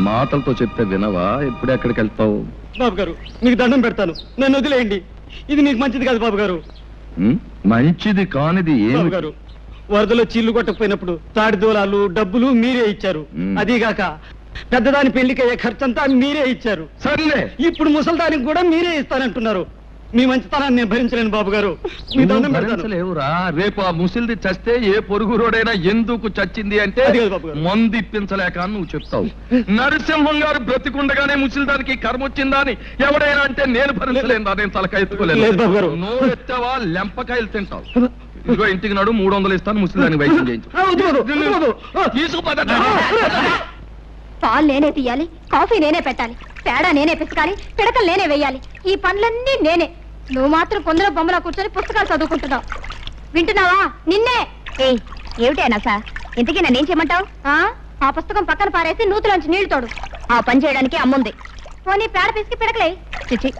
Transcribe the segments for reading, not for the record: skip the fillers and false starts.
మాటలతో చెప్తే వినవా? ఇప్పుడు ఎక్కడికి వెళ్తావు? బాబు గారు మీకు దండం పెడతాను, నన్ను వదిలేయండి. ఇది మీకు మంచిది కాదు బాబు గారు. మంచిది కానిది బాబు గారు, వరదలో చిల్లు కొట్టకపోయినప్పుడు తాడి దూలాలు డబ్బులు మీరే ఇచ్చారు. అదీగాక పెద్దదాని పెళ్లికయ్యే ఖర్చంతా మీరే ఇచ్చారు. సర్లే, ఇప్పుడు ముసల్దానికి కూడా మీరే ఇస్తానంటున్నారు. మీ మంచితనాన్ని నేను భరించలేను బాబు గారు. మీ దండం పెడతాను. భరించలేవురా. రేపు ఆ ముసిల్ది చస్తే ఏ పొరుగు రోడైనా ఎందుకు చచ్చింది అంటే మందు ఇప్పించలేక అని నువ్వు చెప్తావు. నరసింహం గారు బ్రతికుండగానే ముసిల్దానికి కర్మ వచ్చిందా అని ఎవడైనా అంటే నేను భరించలేను. నేను తలకాయ ఎత్తుకోలేదు. నోరు ఎత్తావా లెంపకాయలు తింటావు. ఇదిగో ఇంటికి నాడు 300 ఇస్తాను, ముసిల్దానికి వైద్యం చేయించు. పాలు నేనే తీయాలి, కాఫీ నేనే పెట్టాలి, పేడ నేనే పిసకాలి, పిడకలు నేనే వేయాలి. ఈ పనులన్నీ నేనే. నువ్వు మాత్రం కొందరు బొమ్మలా కూర్చొని పుస్తకాలు చదువుకుంటున్నావు. వింటున్నావా? నిన్నే. ఏమిటైనా సార్, ఇంతకీ నన్నేం చేయమంటావు? ఆ పుస్తకం పక్కన పారేసి నూతులోంచి నీళ్లు తోడు. ఆ పని చేయడానికి అమ్ముంది. పోనీ పేడ పిసికి పిడకలే. చిచి,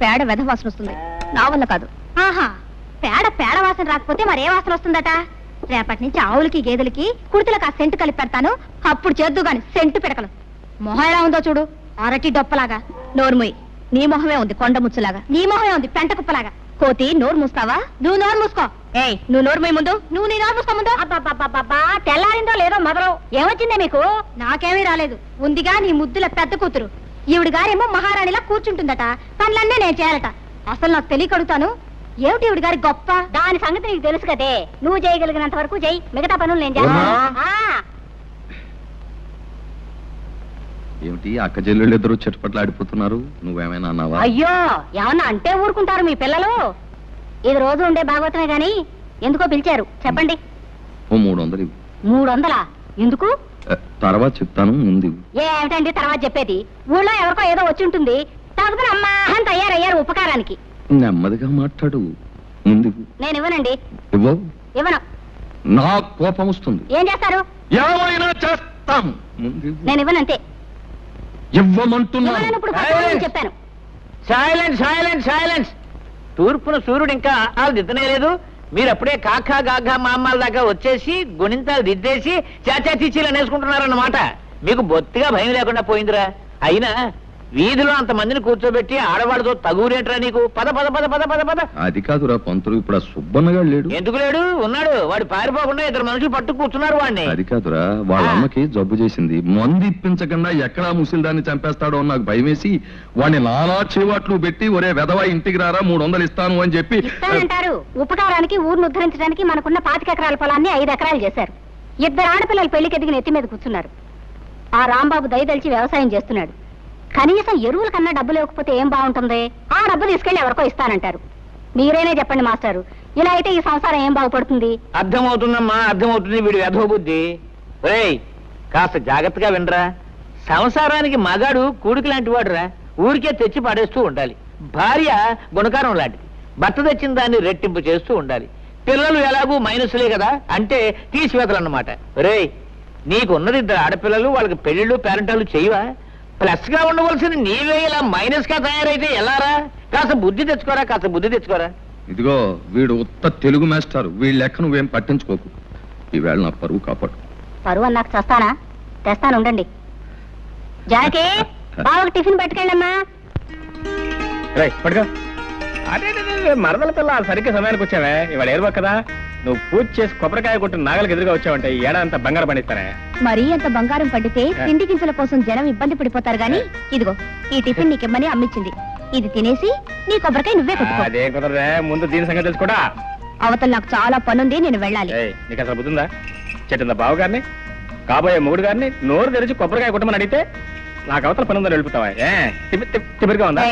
పేడ వెధ వాసన వస్తుంది, నా వల్ల కాదు. ఆహా, పేడ వాసన రాకపోతే మరే వాసన వస్తుందట? రేపటి నుంచి ఆవులకి గేదెలకి కుర్తులకు ఆ సెంటు కలిపి పెడతాను, అప్పుడు చేద్దు గాని సెంటు పిడకలు. మొహం ఎలా ఉందో చూడు, అరటి డొప్పలాగా. నోరుముయ్, నీ మొహమే ఉంది కొండ ముచ్చులాగా. నీ మొహమే ఉంది పెంట కుప్పలాగా. కోతి, నోరు మూస్తావా? నువ్వు నోరు మూసుకో. ఏయ్, నువ్వు నోరుముయ్ ముందు. నువ్వు నీ నోరు మూసుకో ముందు. అబ్బా, తెల్లారిందో లేదో మొదలు. ఏమొచ్చిందే మీకు? నాకేమీ రాలేదు. ఉందిగా నీ ముద్దుల పెద్ద కూతురు. ఈవిడ గారేమో మహారాణిలా కూర్చుంటుందట, పనులన్నీ నేను చేయాలట. అసలు నాకు తెలియకడుగుతాను, ఏమిటి ఈవిడ గారి గొప్ప? దాని సంగతి నీకు తెలుసు కదే. నువ్వు చేయగలిగినంత వరకు చెయ్యి, మిగతా పనులు నేను చేస్తాను. ఏమిటి అక్క చెల్లెళ్ళు ఇద్దరు చెట్టుపట్లు ఆడిపోతున్నారు? నువ్వేమైనా అన్నావా? అయ్యో, ఏమన్నా అంటే ఊరుకుంటారు మీ పిల్లలు. ఇది రోజు ఉండే భాగవతమే గాని ఎందుకో పిలిచారు చెప్పండి. 300. 300? ఎందుకు? తర్వాత చెప్తాను, ముందు. ఏమిటండి తర్వాత చెప్పేది? ఊళ్ళో ఎవరికో ఏదో వచ్చి ఉంటుంది, తగ్గుతున్న అమ్మా అని తయారయ్యారు ఉపకారానికి. నెమ్మదిగా మాట్లాడు, ముందు. నేను ఇవ్వనండి. ఇవ్వను. నా కోపం వస్తుంది. ఏం చేస్తారు? ఏమైనా చేస్తాను. నేను ఇవ్వనంతే. ఇవ్వమంటున్నాను. చెప్పాను. Silence silence silence. తూర్పున సూర్యుడు ఇంకా ఆలు దిద్దనే లేదు. మీరు అప్పుడే కాకా గాఘా మామాల దాకా వచ్చేసి గుణింతాలు దిద్దేసి చాచా చీచీలు అనేసుకుంటున్నారన్నమాట. మీకు బొత్తిగా భయం లేకుండా పోయిందిరా. అయినా వీధిలో అంతమందిని కూర్చోబెట్టి ఆడవాళ్ళతో తగురేంట్రా నీకు? పద పద పద పద పద పద. అది కాదురా పంతులు, ఇప్పుడు ఆ సుబ్బన్నగాడు లేడు. ఎందుకు లేడు? ఉన్నాడు. వాడు పారిపోకుండా 2 మనుషులు పట్టు కూర్చున్నారు వాడిని. అది కాదురా, వాళ్ళ అమ్మకి జబ్బు చేసింది. మందు ఇప్పించకుండా ఎక్కడా ముసిల్దాన్ని చంపేస్తాడో నాకు భయం వేసి వాడిని నానా చేవాట్లు పెట్టి ఒరే వెధవా ఇంటికి రారా 300 ఇస్తాను అని చెప్పి. ఇస్తానంటారు. ఉపకారానికి ఊరిని ఉద్ధరించడానికి మనకున్న 25 ఎకరాల పొలాన్ని 5 ఎకరాలు చేశారు. 2 ఆడపిల్లలు పెళ్లికి ఎదిగిన ఎత్తి మీద కూర్చున్నారు. ఆ రాంబాబు దయదలిచి వ్యవసాయం చేస్తున్నాడు. కనీసం ఎరువుల కన్నా డబ్బులు ఇవ్వకపోతే ఏం బాగుంటుంది? ఆ డబ్బు తీసుకెళ్లి ఎవరికో ఇస్తానంటారు. మీరైనా చెప్పండి మాస్టారు, ఇలా అయితే ఈ సంసారం ఏం బాగుపడుతుంది? అర్థమవుతుందమ్మా, అర్థమవుతుంది. వీడి వెధవ బుద్ధి. ఒరేయ్, కాస్త జాగ్రత్తగా వినరా. సంసారానికి మగాడు కూడికి లాంటి వాడురా. ఊరికే తెచ్చి పడేస్తూ ఉండాలి. భార్య గుణకారం లాంటిది. భర్త తెచ్చిన దాన్ని రెట్టింపు చేస్తూ ఉండాలి. పిల్లలు ఎలాగూ మైనస్లే కదా, అంటే తీసివేతలన్నమాట. ఒరేయ్, నీకున్నది 2 ఆడపిల్లలు, వాళ్ళకి పెళ్లిళ్ళు పేరెంటాలు చేయవా? ప్లస్ గా ఉండవలసిన నీవే ఇలా మైనస్ గా తయారైతే ఎలారా? కాస్త బుద్ధి తెచ్చుకోరా, కాస్త బుద్ధి తెచ్చుకోరా. ఇదిగో వీడు ఉత్త తెలుగు మాస్టారు, వీళ్ళ లెక్క నువ్వేం పట్టించుకోకు. ఈవేళ నా పరువు కాపాడు. పరువు అన్నాక చేస్తానా? తెస్తాను ఉండండి. జానకి, బావకు టిఫిన్ పట్టుకెళ్ళమ్మా. పట్టుకో. అదే మరదల పిల్ల సరిగ్గా సమయానికి వచ్చావే. ఇవాళ ఏరువా కదా, నువ్వు పూజ చేసి కొబ్బరికాయ కొట్టిన నాగలికి ఎదురుగా వచ్చావంటే ఈ ఏడాదంతా బంగారం పండిస్తానే. మరీ అంత బంగారం పండితే తిండి గింజల కోసం జనం ఇబ్బంది పడిపోతారు గాని, ఇదిగో ఈ టిఫిన్ నీకిమ్మని అమ్మిచ్చింది. ఇది తినేసి నీ కొబ్బరికాయ నువ్వే కొట్టుకో. అదే కుదరదే, ముందు దీని సంగతి తెలుసుకోడా. అవతల నాకు చాలా పనుంది, నేను వెళ్ళాలి. నీకు అసలు బుద్ధిందా? చెట్టిందా బావ గారిని, కాబోయే మొగుడు గారిని నోరు తెరిచి కొబ్బరికాయ కొట్టమని అడిగితే నాకు అవతల పని ఉందని వెళ్ళిపోతావా? తిప్పిరిగా ఉందా?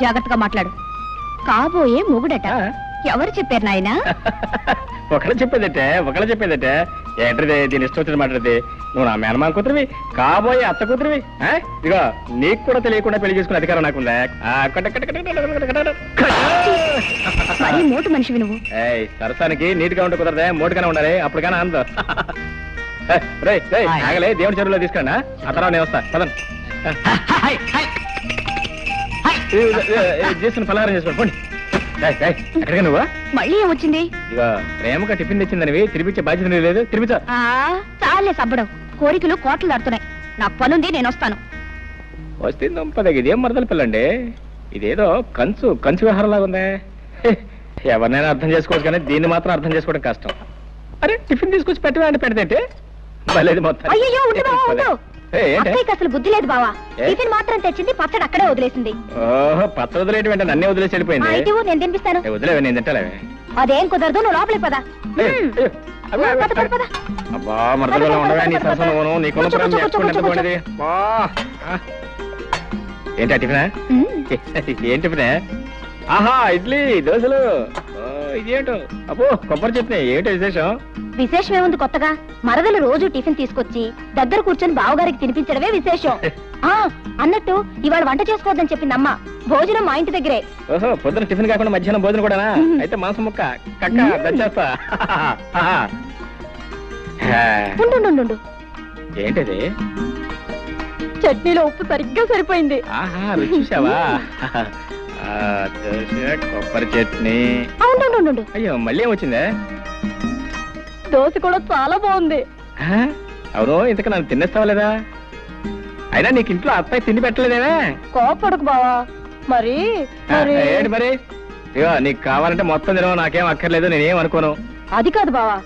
జాగ్రత్తగా మాట్లాడు. కాబోయే మొగుడట. ఎవరు చెప్పారు నాయనా? ఒకళ్ళు చెప్పేదటే ఏంటది? దీని ఇష్టం వచ్చిన మాట్లాడితే నువ్వు నా మేనమామ కూతురివి, కాబోయే అత్త కూతురివి. ఇదిగో నీకు కూడా తెలియకుండా పెళ్లి చేసుకునే అధికారం నాకుందా? మోటు మనిషివి నువ్వు. సరసానికి నీట్గా ఉంటే కుదరదే, మోటుగానే ఉండాలి, అప్పుడు కానీ ఆనందం. ఆగలే, దేవుడి చెరువులో తీసుకురా. ఆ తర్వాత నేను వస్తా. పదండి. చేసుకుని పలహారం చేసుకోండి, పోండి. ఎక్కడిగా నువ్వు? మళ్ళీ ఏమొచ్చింది? ఇక ప్రేమగా టిఫిన్ తెచ్చిందనివి తినిపించే బాధ్యత లేదు. తినిపించా. చాలే సబ్బడం, కోరికలు కోట్లు దాడుతున్నాయి. నాకు పనుంది, నేను వస్తాను. వస్తుంది ఇదేం మరదల పిల్లండి, ఇదేదో కంచు వ్యవహారంలాగా ఉందే. ఎవరినైనా అర్థం చేసుకోవచ్చు కానీ దీన్ని మాత్రం అర్థం చేసుకోవడం కష్టం. అరే టిఫిన్ తీసుకొచ్చి పెట్టవేంటి, పెడితే మళ్ళీ మొత్తం. అయ్యో ఉండు బావా, ఉండు. అక్కయ్యకి అసలు బుద్ధి లేదు బావా. టిఫిన్ మాత్రం తెచ్చింది, పచ్చడి అక్కడే వదిలేసింది. ఓహో, పచ్చడి వదిలేటి వెంట నన్నే వదిలేసి వెళ్ళిపోయింది. నేను తినిపిస్తాను. వదిలేవే, నేను తింటాలేవే. అదేం కుదరదు, నువ్వు లోపలికి పదా. అబ్బా మరదలో ఉండవే నీ సరసను, నీకున్న ప్రేమ ఎంత పోయినది. ఏంటి టిఫినా? ఏం టిఫినే? ఆహా ఇడ్లీ దోశలు. ఇదేంటో అబ్బో కొబ్బరి చట్నీ. ఏంటో విశేషం? విశేషం ఏముంది కొత్తగా? మరదలు రోజు టిఫిన్ తీసుకొచ్చి దగ్గర కూర్చొని బావగారికి తినిపించడమే విశేషం. అన్నట్టు ఇవాళ వంట చేసుకోవద్దని చెప్పింది అమ్మ. భోజనం మా ఇంటి దగ్గరే. ఓహో, పొద్దున టిఫిన్ కాకుండా మధ్యాహ్నం భోజనం కూడానా? అయితే మాంసం ముక్క కక్క దంచేస్తా. ఉండు, ఏంటది? చట్నీలో ఉప్పు సరిగ్గా సరిపోయింది. ఆహా, రుచి చూసావా? దోశ కొబ్బరి చట్నీ. ఉండు, అయ్యో మళ్ళీ ఏమొచ్చిందే? దోశ కూడా చాలా బాగుంది. అవును, ఇంతకు నన్ను తినేస్తావా లేదా? అయినా నీకు ఇంట్లో అత్తయ్య తిండి పెట్టలేదేనా? కోపడకు బావా. మరి ఏంటి మరి? ఇగో నీకు కావాలంటే మొత్తం తినవు, నాకేం అక్కర్లేదు, నేనేం అనుకోను. అది కాదు బావా,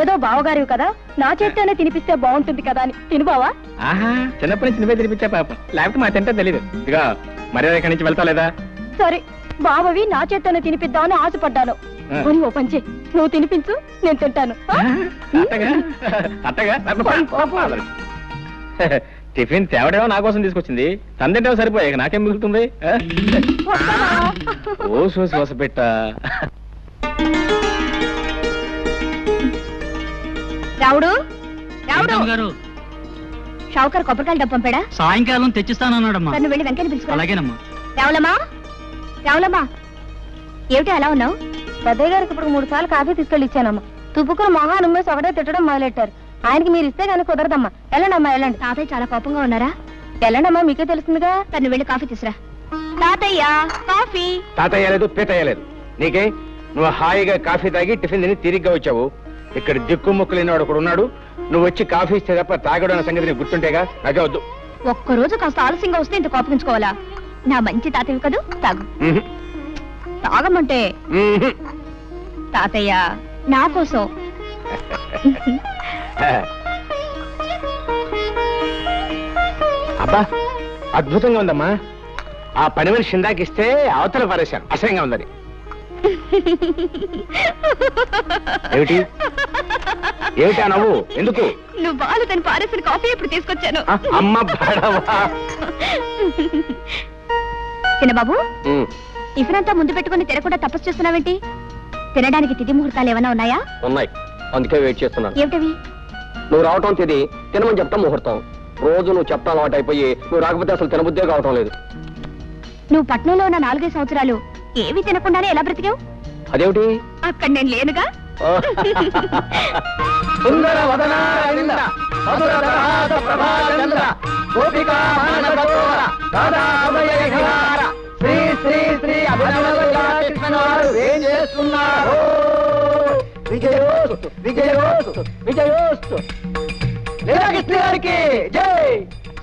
ఏదో బావగారివి కదా, నా చేత్తోనే తినిపిస్తే బాగుంటుంది కదా అని తిను బావా. ఆహా, చిన్నప్పటి నుంచి నువ్వే తినిపించా పాపం, లేకపోతే మా తింటే తెలీదు. ఇదిగా మర్యాద ఇక్కడి నుంచి వెళ్తా లేదా? సరే, బావవి నా చేత్తోనే తినిపిద్దామని ఆశపడ్డాను. కొని ఓ పంచి, నువ్వు తినిపించు, నేను తింటాను. అట్టగా టిఫిన్ తేవడేమో నా కోసం తీసుకొచ్చింది, తందింటేమో సరిపోయాక నాకేం మిగులుతుంది? ఓ సోసి పెట్ట. రావుడు గారు, షావుకర్ కొబ్బరికాయలు డబ్బు పంపాడా? సాయంకాలం తెచ్చిస్తానన్నాడమ్మా. నన్ను వెళ్ళి వెంకని పిలుచుకో. అలాగేనమ్మా. రావులమ్మా, ఏమిటి అలా ఉన్నావు? పెద్దయ్య గారికి ఇప్పుడు 3 సార్లు కాఫీ తీసుకెళ్ళి ఇచ్చానమ్మా. తుప్పుకుని మొహాన్ని ఉమ్మేసి ఒకటే తిట్టడం మొదలెట్టారు. ఆయనకి మీరు ఇస్తే గానీ కుదరదమ్మా. వెళ్ళండమ్మా, వెళ్ళండి. తాతయ్య చాలా కోపంగా ఉన్నారా? వెళ్ళండమ్మా, మీకే తెలుస్తుందిగా. తను వెళ్ళి కాఫీ తీసురా. తాతయ్య కాఫీ. తాతయ్య లేదు, పీతయ్య లేదు. నీకే? నువ్వు హాయిగా కాఫీ తాగి టిఫిన్ తిని తిరిగ్గా వచ్చావు. ఇక్కడ దిక్కుముక్కు లేనివాడు ఒకడు ఉన్నాడు. నువ్వు వచ్చి కాఫీ ఇస్తే తప్ప తాగడం అనే సంగతి నీకు గుర్తుంటేగా. నాకే వద్దు. ఒక్కరోజు కాస్త ఆలస్యంగా వస్తే ఇంత కోపగించుకోవాలా? నా మంచి తాతయ్య కదూ, తాగు. తాగమంటే తాతయ్య నా కోసం. అబ్బా అద్భుతంగా ఉందమ్మా. ఆ పని మనిషి ఇందాకిస్తే అవతల పారేశాను, అసహ్యంగా ఉందని. ఏమిటా నవ్వు? ఎందుకు? నువ్వు బాలు తను పారేసిన కాఫీ ఇప్పుడు తీసుకొచ్చాను. అమ్మ బాడవా. చిన్నబాబు, టిఫిన్ అంతా ముందు పెట్టుకుని తినకుండా తపస్సు చేస్తున్నావేంటి? తినడానికి తిథి ముహూర్తాలు ఏమైనా ఉన్నాయా? ఉన్నాయి, అందుకే వెయిట్ చేస్తున్నాను. ఏమిటవి? నువ్వు రావటం తిది, తినమని చెప్తాం ముహూర్తం. రోజు నువ్వు చెప్తాను అలవాటు అయిపోయి నువ్వు రాకపోతే అసలు తినబుద్దే కావటం లేదు. నువ్వు పట్నంలో ఉన్న 4 సంవత్సరాలు ఏవి తినకుండానే ఎలా బ్రతికావు? అదేమిటి? అక్కడ నేను లేనుగా.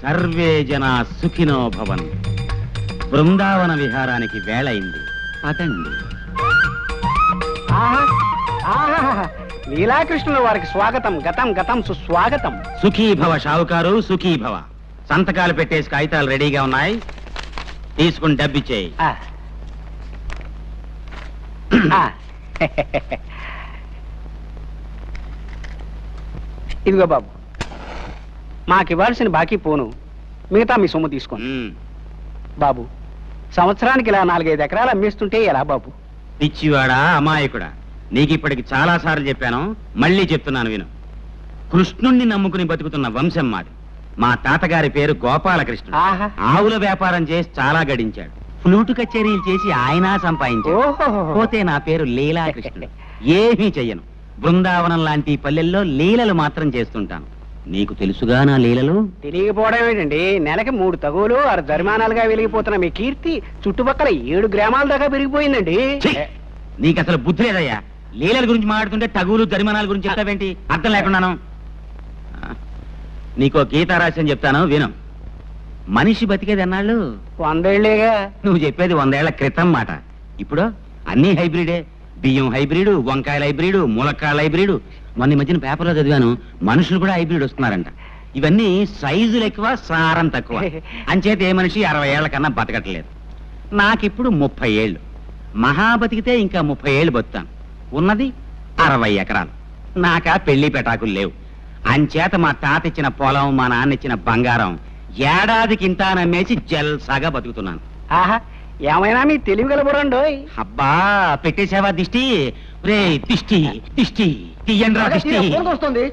సర్వే జనా సుఖినో భవన్. బృందావన విహారానికి వేళయింది, పదండి. లీలాకృష్ణుల వారికి స్వాగతం, గతం గతం సుస్వాగతం. సుఖీభవ షావుకారు, సుఖీభవ. సంతకాలు పెట్టేసి కాగితాలు రెడీగా ఉన్నాయి, తీసుకుని డబ్బిచ్చేయి. ఇదిగో బాబు, మాకివ్వాల్సిన బాకీ పోను, మిగతా మీ సొమ్ము తీసుకోండి. బాబు, సంవత్సరానికి ఇలా 4-5 ఎకరాలు అమ్మేస్తుంటే ఎలా బాబు? పిచ్చివాడా, అమాయకుడా, నీకిప్పటికి చాలా సార్లు చెప్పాను, మళ్ళీ చెప్తున్నాను విను. కృష్ణుణ్ణి నమ్ముకుని బతుకుతున్న వంశం మాది. మా తాతగారి పేరు గోపాలకృష్ణుడు. ఆవుల వ్యాపారం చేసి చాలా గడించాడు. ఫ్లూటు కచేరీలు చేసి ఆయన సంపాదించాడు. పోతే నా పేరు లీలాకృష్ణుడు. ఏమీ చెయ్యను. బృందావనం లాంటి పల్లెల్లో లీలలు మాత్రం చేస్తుంటాను. నీకు తెలుసుగా నా లీలలు? తెలియకపోవడం ఏంటండి, నెలకి 3 తగులు 6 జరిమానాలుగా వెలిగిపోతున్న మీ కీర్తి చుట్టుపక్కల 7 గ్రామాల దాకా పెరిగిపోయిందండి. నీకు అసలు బుద్ధి లేదయ్యా. లీలల గురించి మాట్లాడుతుంటే తగులు జరిమానాల గురించి చెప్తావేంటి? అర్థం లేకున్నాను. నీకో గీతారాశి చెప్తాను విను. మనిషి బతికేది అన్నాళ్ళు 100 ఏళ్ళేగా. నువ్వు చెప్పేది 100 ఏళ్ల క్రితం మాట. ఇప్పుడు అన్ని హైబ్రిడే. బియ్యం హైబ్రిడ్, వంకాయల హైబ్రిడ్, ములక్కాయల హైబ్రిడ్. మొన్న ఈ మధ్యన పేపర్లో చదివాను, మనుషులు కూడా హైబ్రిడ్ వస్తున్నారంట. ఇవన్నీ సైజులు ఎక్కువ, సారం తక్కువ. అంచేత ఏ మనిషి 60 ఏళ్ల కన్నా బతకట్లేదు. నాకిప్పుడు 30 ఏళ్ళు. మహా బతికితే ఇంకా 30 ఏళ్ళు బతుకుతాను. ఉన్నది 60 ఎకరాలు. నాకా పెళ్లి పెటాకులు లేవు. అంచేత మా తాత ఇచ్చిన పొలం, మా నాన్న ఇచ్చిన బంగారం ఏడాదికి ఇంత నమ్మేసి జల్సాగా బతుకుతున్నాను. ఆహా, ఏమైనా మీ తెలివి గలబడండో. అబ్బా పెట్టేసావా దిష్టి? రే దిష్టి దిష్టి తీయండి రా దిష్టి. వస్తుంది.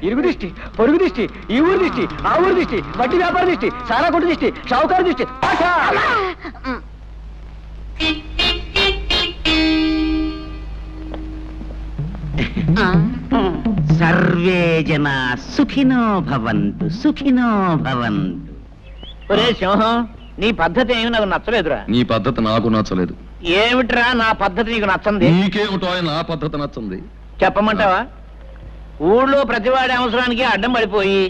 ఇరుగు దిష్టి, పొరుగు దిష్టి, ఈ ఊరు దిష్టి, ఆ ఊరు దిష్టి, వడ్డీ వ్యాపార దిష్టి, సారా కొట్టు దిష్టి, షావుకారు దిష్టి. సర్వే జన సుఖినో భవంతు, సుఖినో భవంతు. ఒరే సింహం, నీ పద్ధతి ఏమి నాకు నచ్చలేదురా. నీ పద్ధతి నాకు నచ్చలేదు. ఏమిట్రా నా పద్ధతి నీకు నచ్చంది? నీకేమిటో నా పద్ధతి నచ్చింది. చెప్పమంటావా? ఊళ్ళో ప్రతివాడి అవసరానికి అడ్డం పడిపోయి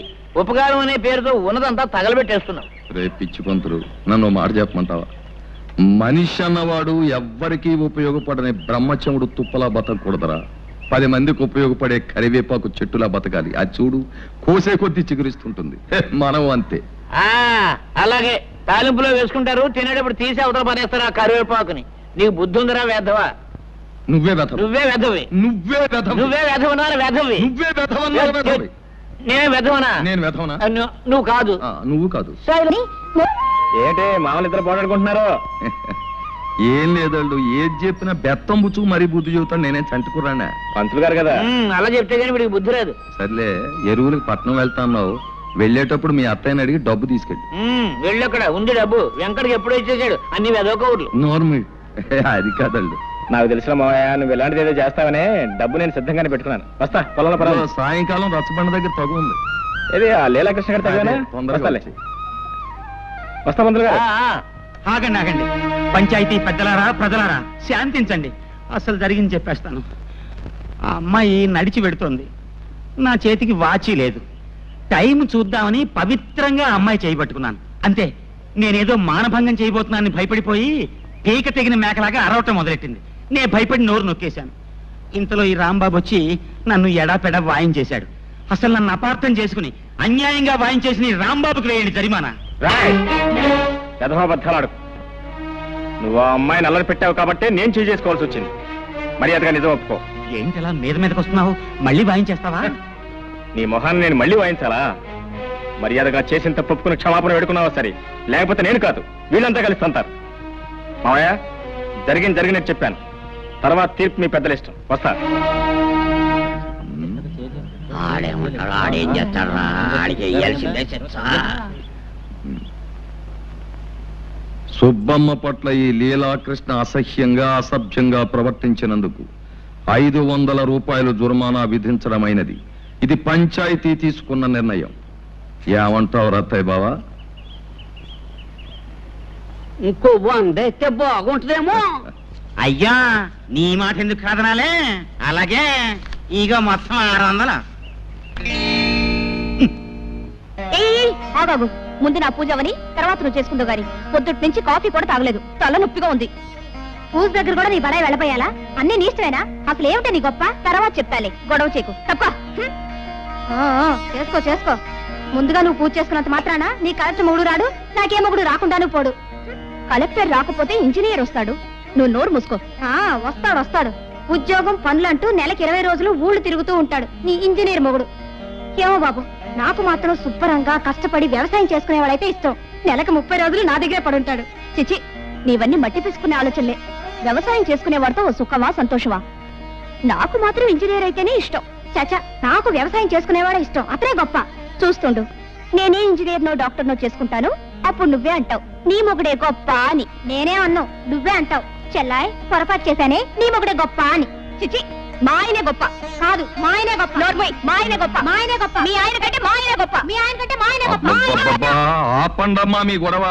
ఉపకారం అనే పేరుతో ఉన్నదంతా తగలబెట్టేస్తున్నావు. రేపు పిచ్చి పంతులు, నన్ను మాట చెప్పమంటావా? మనిషి అన్నవాడు ఎవ్వరికీ ఉపయోగపడని బ్రహ్మచముడు తుప్పలా బతకూడదరా. 10 మందికి ఉపయోగపడే కరివేపాకు చెట్టులా బతకాలి. అది చూడు, కోసే కొద్దీ చిగురిస్తుంటుంది. మనం అంతే. అలాగే తాలింపులో వేసుకుంటారు, తినేటప్పుడు తీసి అవతల పడేస్తారు ఆ కరివేపాకుని. నీకు బుద్ధి ఉందిరా వేధవా? నువ్వే వెధవ. నువ్వే వెధవి. నువ్వే వెధవ. నువ్వే వెధవనా? వెధవి. నువ్వే వెధవన్నా వెధవి. నేనే వెధవనా? నేను వెధవనా? నువ్వు కాదు. నువ్వు కాదు. ఏంటి మామూలు ఇద్దరు పోటాడుకుంటున్నారు? ఏం లేదండు, ఏది చెప్పినా బెత్తం బుచ్చు మరీ బుద్ధి చెబుతాను. నేనే చంటుకురానా? పంతులు గారు కదా. అలా చెప్తే కానీ వీడికి బుద్ధి రాదు. సర్లే, ఎరువులకి పట్నం వెళ్తాన్నావు. వెళ్ళేటప్పుడు మీ అత్తయ్యని అడిగి డబ్బు తీసుకెళ్ళి. వెళ్ళక్కడ ఉంది డబ్బు. వెంకటకి ఎప్పుడో ఇచ్చేసాడు అన్ని వెదవ ఊర్లు. నోర్మి. అది కాదండు. నాకు తెలిసిన మావయ్య నువ్వు ఇలాంటిది ఏదో చేస్తావనే డబ్బు నేను సిద్ధంగానే పెట్టుకున్నాను. వస్తా పొలంలో పర్వాలేదు. సాయంకాలం రచ్చబండ దగ్గర తగు ఉంది. ఇది ఆ లీలాకృష్ణ గారి తగ్గనా? తొందరగా వస్తా పంతులు గారు. ఆగండి ఆగండి. పంచాయతీ పెద్దలారా, ప్రజలారా శాంతించండి. అసలు జరిగింది చెప్పేస్తాను. ఆ అమ్మాయి నడిచి పెడుతోంది. నా చేతికి వాచి లేదు. టైం చూద్దామని పవిత్రంగా అమ్మాయి చేయబట్టుకున్నాను. అంతే, నేనేదో మానభంగం చేయబోతున్నానని భయపడిపోయి పీక తెగిన మేకలాగా అరవటం మొదలెట్టింది. నేను భయపడి నోరు నొక్కేశాను. ఇంతలో ఈ రాంబాబు వచ్చి నన్ను ఎడాపెడా వాయించేశాడు. అసలు నన్ను అపార్థం చేసుకుని అన్యాయంగా వాయించేసి నీ రాంబాబుకి వేయండి జరిమానా. యథాబద్ధాలు నువ్వు ఆ అమ్మాయిని అల్లరి పెట్టావు కాబట్టి నేను చేసుకోవాల్సి వచ్చింది. మర్యాదగా నిజం ఒప్పుకో. ఏంటి అలా మీద మీదకి వస్తున్నావు? మళ్ళీ వాయించేస్తావా? నీ మొహాన్ని నేను మళ్ళీ వాయించాలా? మర్యాదగా చేసిన తప్పు ఒప్పుకుని క్షమాపణ వేడుకున్నావా సరే, లేకపోతే నేను కాదు వీళ్ళంతా కలిసి అంటారు. మావయ్య జరిగినట్టు చెప్పాను. తర్వాత తీర్పు మీ పెద్దల ఇష్టం. వస్తా. ఆడేమంటాడు, ఆడేం చేస్తాడు? ఆడికి వేయాల్సిందే. సుబ్బమ్మ పట్ల ఈ లీలాకృష్ణ అసహ్యంగా అసభ్యంగా ప్రవర్తించినందుకు 500 రూపాయలు జుర్మానా విధించడమైనది. ఇది పంచాయతీ తీసుకున్న నిర్ణయం. ఏమంటావు రత్తయ్య బావా? ఇంకో 100 అయితే బాగుంటుందేమో. అయ్యా, నీ మాట ఎందుకు కాదనాలే? అలాగే ఇక మొత్తం 600. ఆగాగు, ముందు నా పూజ అవని తర్వాత నువ్వు చేసుకుందో గాని పొద్దుటి నుంచి కాఫీ కూడా తాగలేదు. తల నొప్పిగా ఉంది. పూజ దగ్గర కూడా నీ బడాయి వెళ్ళపోయాలా? అన్నీ నీ ఇష్టమేనా? అసలు ఏమిటా నీ గొప్ప? తర్వాత చెప్తాలే, గొడవ చేయకు. తప్ప చేసుకో చేసుకో. ముందుగా నువ్వు పూజ చేసుకున్నంత మాత్రాన నీ కలెక్టర్ మొగుడు రాడు, నాకే మొగుడు రాకుండాను పోడు. కలెక్టర్ రాకపోతే ఇంజనీర్ వస్తాడు. నువ్వు నోరు మూసుకో. వస్తాడు వస్తాడు. ఉద్యోగం పనులంటూ నెలకి 20 రోజులు ఊళ్ళు తిరుగుతూ ఉంటాడు నీ ఇంజనీర్ మొగుడు. ఏమో బాబు, నాకు మాత్రం శుభ్రంగా కష్టపడి వ్యవసాయం చేసుకునేవాడైతే ఇష్టం. నెలకు 30 రోజులు నా దగ్గరే పడుంటాడు. చిచి, నీవన్నీ మట్టి తీసుకునే ఆలోచనలే. వ్యవసాయం చేసుకునేవాడితో ఓ సుఖమా సంతోషమా? నాకు మాత్రం ఇంజనీర్ అయితేనే ఇష్టం. చాచా, నాకు వ్యవసాయం చేసుకునేవాడే ఇష్టం. అతనే గొప్ప. చూస్తుండు, నేనే ఇంజనీర్నో డాక్టర్నో చేసుకుంటాను. అప్పుడు నువ్వే అంటావు నీ మొగుడే గొప్ప అని. నేనే అన్నావు, నువ్వే అంటావు చెల్లాయ్ పొరపాటు చేశానే, నీ మొగుడే గొప్ప అని. చిచి, మా ఆయనే గొప్ప కాదు, మా ఆయనే గొప్ప. నోర్మోయ్, మా ఆయనే గొప్ప, మా ఆయనే గొప్ప. మీ ఆయన కంటే మా ఆయనే గొప్ప, మీ ఆయన కంటే మా ఆయనే గొప్ప. అబ్బబ్బబ్బా, ఆపండమ్మా మీ గొడవ.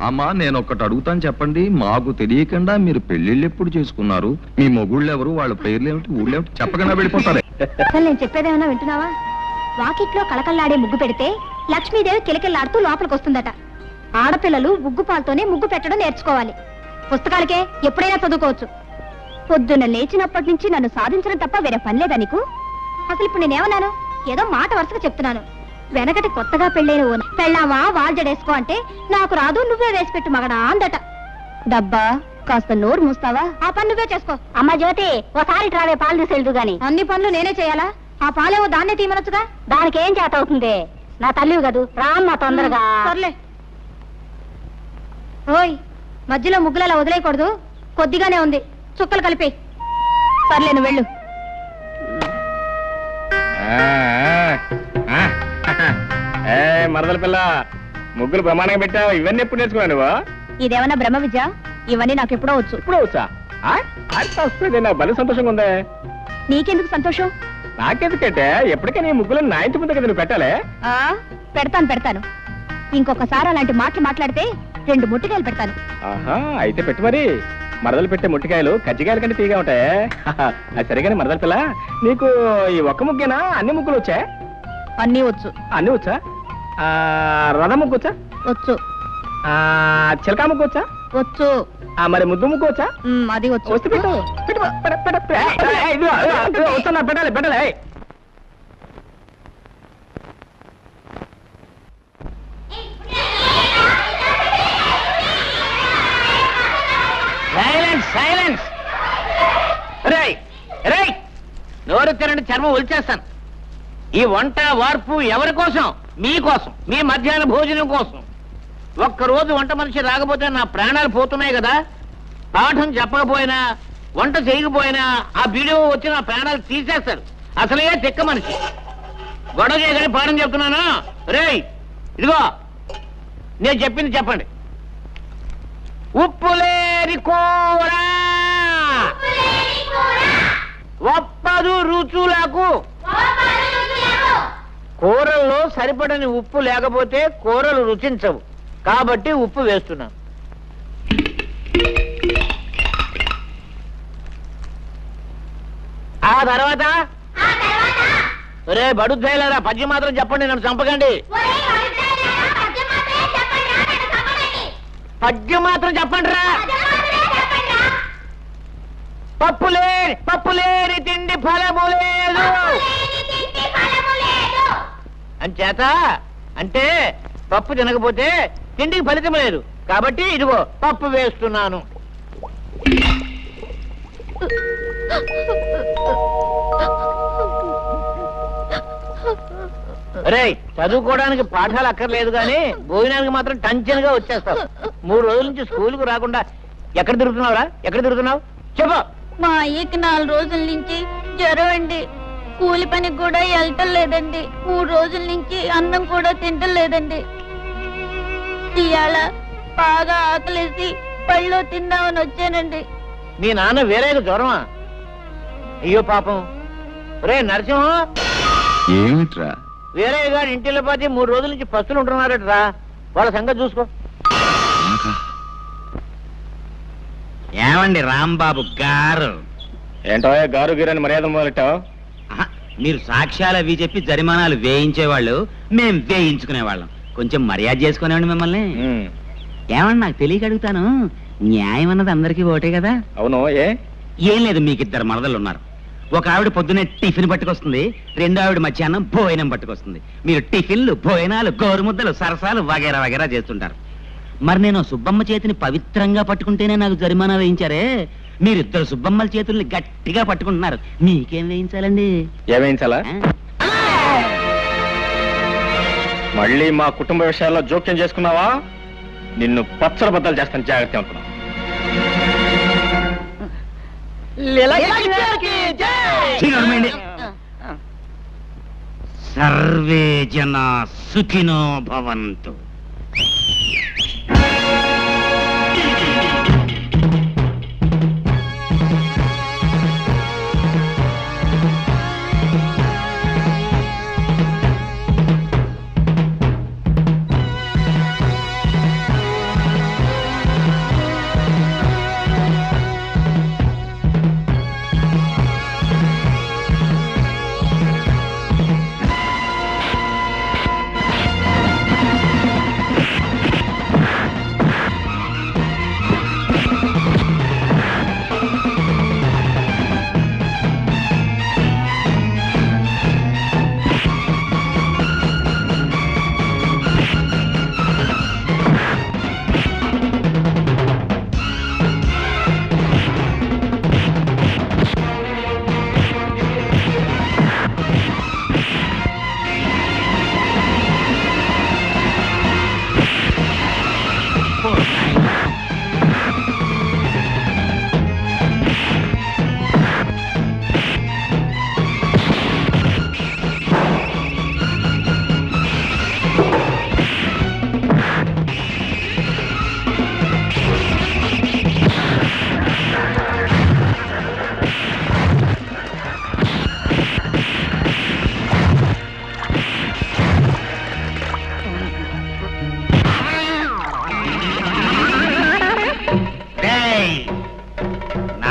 అమ్మా, నేను ఒక్కటి అడుగుతాను చెప్పండి. మాకు తెలియకుండా మీరు పెళ్లిళ్ళు ఎప్పుడు చేసుకున్నారు? మీ మొగుళ్ళు ఎవరు? వాళ్ళ పేర్లు ఏమిటి, ఊళ్ళేమిటి చెప్పకుండా వెళ్ళిపోతారే. అసలు నేను చెప్పేదేమన్నా వింటున్నావా? వాకిట్లో కళకళ్లాడే ముగ్గు పెడితే లక్ష్మీదేవి కిలకిల్లాడుతూ లోపలికి వస్తుందట. ఆడపిల్లలు ముగ్గు పాలతోనే ముగ్గు పెట్టడం నేర్చుకోవాలి. పుస్తకాలకే ఎప్పుడైనా చదువుకోవచ్చు. పొద్దున్న లేచినప్పటి నుంచి నన్ను సాధించడం తప్ప వేరే పని లేదా నీకు? అసలు ఇప్పుడు నేనేమన్నాను? ఏదో మాట వరుసగా చెప్తున్నాను. వెనకటి కొత్తగా పెళ్ళైన పెళ్ళావా వాల్జడేసుకో అంటే నాకు రాదు, నువ్వే వేసి పెట్టు మగడా అందట. డబ్బా కాస్త నోరు మూస్తావా? ఆ పని నువ్వే చేసుకో. అమ్మ జ్యోతి, ఓసారి ట్రావే పాలు తీసుకెళ్తూ గాని. అన్ని పనులు నేనే చేయాలా? ఆ పాలేవో దాన్నే తీయమనొచ్చుగా. దానికి ఏం చేత అవుతుంది? నా తల్లివి కదూ, రామ్మా తొందరగా. సర్లే. ఓయ్, మధ్యలో ముగ్గులు అలా వదిలేయకూడదు, కొద్దిగానే ఉంది, చుక్కలు కలిపి. సర్లే, నువ్వు వెళ్ళు. మరదల పిల్ల, ముగ్గులు ప్రమాణంగా పెట్టావు. ఇవన్నీ ఎప్పుడు నేర్చుకున్నావు నువ్వు? ఇదేమన్నా బ్రహ్మ విద్య? ఇవన్నీ నాకు ఎప్పుడో వచ్చు. ఇప్పుడు వచ్చా? వస్తుంది, నాకు భలే సంతోషంగా ఉంది. నీకెందుకు సంతోషం? నాకెందుకంటే ఎప్పటికైనా ఈ ముగ్గులు నా ఇంటి ముందు కదా నువ్వు పెట్టాలి. పెడతాను. ఇంకొకసారి అలాంటి మాటలు మాట్లాడితే 2 ముట్టికాయలు పెడతాను. ఆహా, అయితే పెట్టు మరి. మరదలు పెట్టే ముట్టికాయలు కజ్జికాయల కంటే తీగా ఉంటాయి. అది సరిగానే మరదల పిల్ల, నీకు ఈ ఒక్క ముగ్గేనా అన్ని ముగ్గులు వచ్చా? అన్నీ వచ్చు. అన్ని వచ్చా? రథ ముగ్గు వచ్చా? వచ్చు. చిలకా ముగ్గు వచ్చా? వచ్చు. మరి ముద్దు ముగ్గు వచ్చా? అది వచ్చు. వస్తే పెట్టు. వస్తున్నా, పెట్టాలి పెట్టాలి. సైలెన్స్. నోరు తినండి, చర్మం ఒలిచేస్తాను. ఈ వంట వార్పు ఎవరి కోసం? మీకోసం, మీ మధ్యాహ్న భోజనం కోసం. ఒక్కరోజు వంట మనిషి రాకపోతే నా ప్రాణాలు పోతున్నాయి కదా. పాఠం చెప్పకపోయినా, వంట చేయకపోయినా ఆ వీడియో వచ్చి నా ప్రాణాలు తీసేస్తారు. అసలే తిక్క మనిషి. గొడవ చేయగానే పాఠం చెప్తున్నాను. రేయ్, ఇదిగో నేను చెప్పింది చెప్పండి. ఉప్పులేని కూర ఒప్పదు రుచులకు. కూరల్లో సరిపడని ఉప్పు లేకపోతే కూరలు రుచించవు. కాబట్టి ఉప్పు వేస్తున్నాను. ఆ తర్వాత రే బడుద్దాయిలారా, పద్యం మాత్రం చెప్పండి, నన్ను చంపకండి. పద్యం మాత్రం చెప్పండి రా. పప్పులేని తిండి ఫలము లేదు అంచేత, అంటే పప్పు తినకపోతే తిండికి ఫలితం లేదు. కాబట్టి ఇదిగో పప్పు వేస్తున్నాను. రే, చదువుకోవడానికి పాఠాలు అక్కర్లేదు కానీ భోజనానికి మాత్రం టెన్షన్గా వచ్చేస్తావు. 3 రోజుల నుంచి స్కూల్కు రాకుండా ఎక్కడ తిరుగుతున్నావురా? ఎక్కడ తిరుగుతున్నావు చెప్పు. మా అయ్యకి 4 రోజుల నుంచి జ్వరం అండి. కూలి పనికి కూడా వెళ్ళటం లేదండి. 3 రోజుల నుంచి అన్నం కూడా తింటం లేదండి. ఇవాళ బాగా ఆకలేసి పళ్ళు తిందామని వచ్చానండి. మీ నాన్న వేరేగా జ్వరమా? అయ్యో పాపం. రే నరసింహం, ఏమిట్రా? వేరే గారి ఇంటిలో పోతే 3 రోజుల నుంచి పస్తులు ఉంటున్నారట్రా. వాళ్ళ సంగతి చూసుకో. ఏమండి రాంబాబు గారు? ఏంటో గారు గిరని మర్యాద మొదలెట్టావు? మీరు సాక్ష్యాలు అవి చెప్పి జరిమానాలు వేయించేవాళ్ళు, మేం వేయించుకునేవాళ్ళం. కొంచెం మర్యాద చేసుకునేవాడి మిమ్మల్ని. ఏమన్నా నాకు తెలియక అడుగుతాను, న్యాయం అన్నది అందరికీ ఒకటే కదా? అవును. ఏం లేదు, మీకు 2 మరదలు ఉన్నారు. ఒక ఆవిడ పొద్దునే టిఫిన్ పట్టుకొస్తుంది, 2వ ఆవిడ మధ్యాహ్నం భోజనం పట్టుకొస్తుంది. మీరు టిఫిన్లు, భోజనాలు, గోరుముద్దలు, సరసాలు వగేరా వగేరా చేస్తుంటారు. మరి నేను సుబ్బమ్మ చేతిని పవిత్రంగా పట్టుకుంటేనే నాకు జరిమానా వేయించారే, మీరిద్దరు సుబ్బమ్మల చేతుల్ని గట్టిగా పట్టుకుంటున్నారు. మీకేం వేయించాలండి? ఏం వేయించాలా? మళ్ళీ మా కుటుంబ విషయాల్లో జోక్యం చేసుకున్నావా నిన్ను పచ్చల బద్దలు చేస్తాను, జాగ్రత్త అనుకున్నా. సర్వే జనా సుఖినో భవంతు.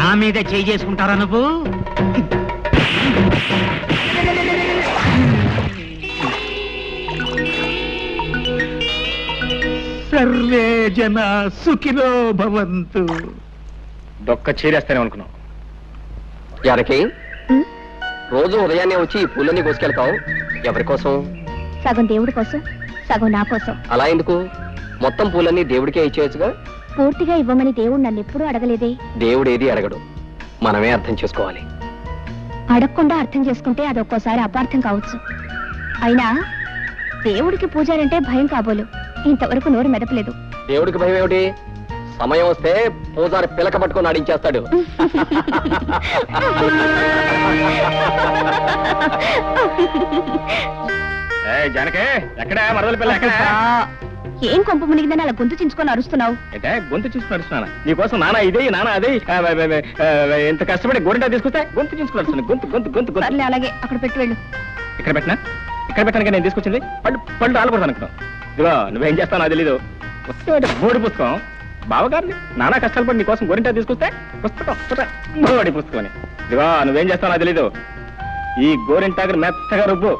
నా మీద చేయి చేసుకుంటారా నువ్వు? సర్వే జన సుఖినో భవంతు. దొక్క చీరేస్తానే అనుకున్నావు. యారకి రోజు ఉదయాన్నే వచ్చి ఈ పూలన్నీ కోసుకెళ్తావు, ఎవరి కోసం? సగం దేవుడి కోసం, సగం నా కోసం. అలా ఎందుకు? మొత్తం పూలన్నీ దేవుడికే ఇచ్చేయచ్చుగా. పూర్తిగా ఇవ్వమని దేవుడు నన్ను ఎప్పుడూ అడగలేదే. దేవుడు ఏది అడగడు, మనమే అర్థం చేసుకోవాలి. అడగకుండా అర్థం చేసుకుంటే అది ఒక్కోసారి అపార్థం కావచ్చు. అయినా దేవుడికి పూజారంటే భయం కాబోలు. ఇంతవరకు నోరు మెదపలేదు. దేవుడికి భయం ఏమిటి? సమయం వస్తే పూజారి పిలక పట్టుకొని ఆడించేస్తాడు. జానకే ఎక్కడ మరదల పిల్ల ఎక్కడ? ఏం కొంప మునిగిందని అలా గొంతు చించుకొని అరుస్తున్నావు? అంటే గొంతు చూసుకుని అరుస్తున్నానా? నీకోసం నానా ఇదే నానా అదే ఎంత కష్టపడి గోరింటా తీసుకొస్తే గొంతు చూసుకుని అరుస్తున్నాను. గొంతు గొంతు గొంతు గొంతు. సర్లే, అలాగే అక్కడ పెట్టి వెళ్ళు. ఇక్కడ పెట్టినా? ఇక్కడ పెట్టాను నేను తీసుకొచ్చింది పళ్ళు పళ్ళు రాలకూడదు అనుకున్నాం. ఇదిగో నువ్వేం చేస్తావు నాకు తెలీదు. బోడి పుస్తకం బావగారిని నానా కష్టాలు పడి నీకోసం గోరింటా తీసుకొస్తే పుస్తకం బోడి పుస్తకం అని. ఇదిగో నువ్వేం చేస్తావు నాకు తెలీదు. ఈ గోరింటాకు మెత్తగా రుబ్బు.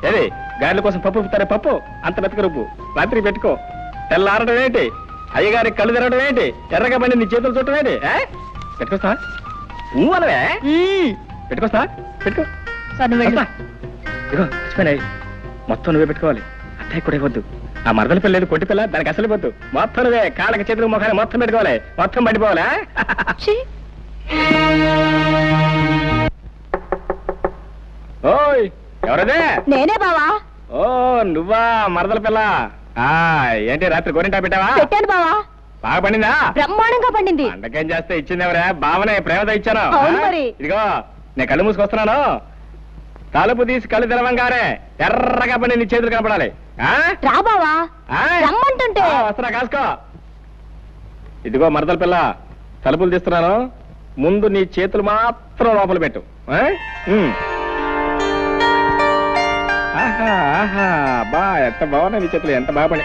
ఏది గారెల కోసం పప్పు రుబ్బుతారే, పప్పు అంత మెత్తగా రుబ్బు. రాత్రి పెట్టుకో. తెల్లారడం ఏంటి, అయ్యగారికి కళ్ళు తిరగడం ఏంటి, ఎర్రగా పడి నీ చేతులు చుట్టం ఏంటి? పెట్టుకొస్తా అనవే పెట్టుకొస్తా పెట్టుకో. సరే, నువ్వు వెళ్ళు. ఇదిగో మర్చిపోయినాయి, మొత్తం నువ్వే పెట్టుకోవాలి. అత్తయ్య కూడా ఇవ్వద్దు. ఆ మరదల పిల్ల లేదు, కొట్టి పిల్ల, దానికి అసలు ఇవ్వద్దు. మొత్తం నువ్వే కాళ్ళకి చేతులు ముఖాన్ని మొత్తం పెట్టుకోవాలి. మొత్తం పడిపోవాలా? ఛీ, ఓయ్ ఎవరదే? నేనే బావా. ఓ నువ్వా మరదల పిల్ల? ఏంటి రాత్రి గోరింటా పెట్టావా? పెట్టాను బావా. బాగా పండిందా? బ్రహ్మాండంగా పండింది. పండకేం చేస్తే ఇచ్చింది ఎవరా? బావనే ప్రేమతో ఇచ్చాను. అవును మరి. ఇదిగో నేను కళ్ళు మూసుకొస్తున్నాను. తలుపు తీసి కళ్ళు తెరవంగానే ఎర్రగా పని నీ చేతులు కనపడాలి. రా బావా, రమ్మంటుంటే. వస్తున్నా, కాసుకో. ఇదిగో మరదల పిల్ల, తలుపులు తీస్తున్నాను. ముందు నీ చేతులు మాత్రం లోపల పెట్టు. ఆహా ఆహా బా ఎంత బాగున్నాయి నీ చేతులు, ఎంత బాగా పని.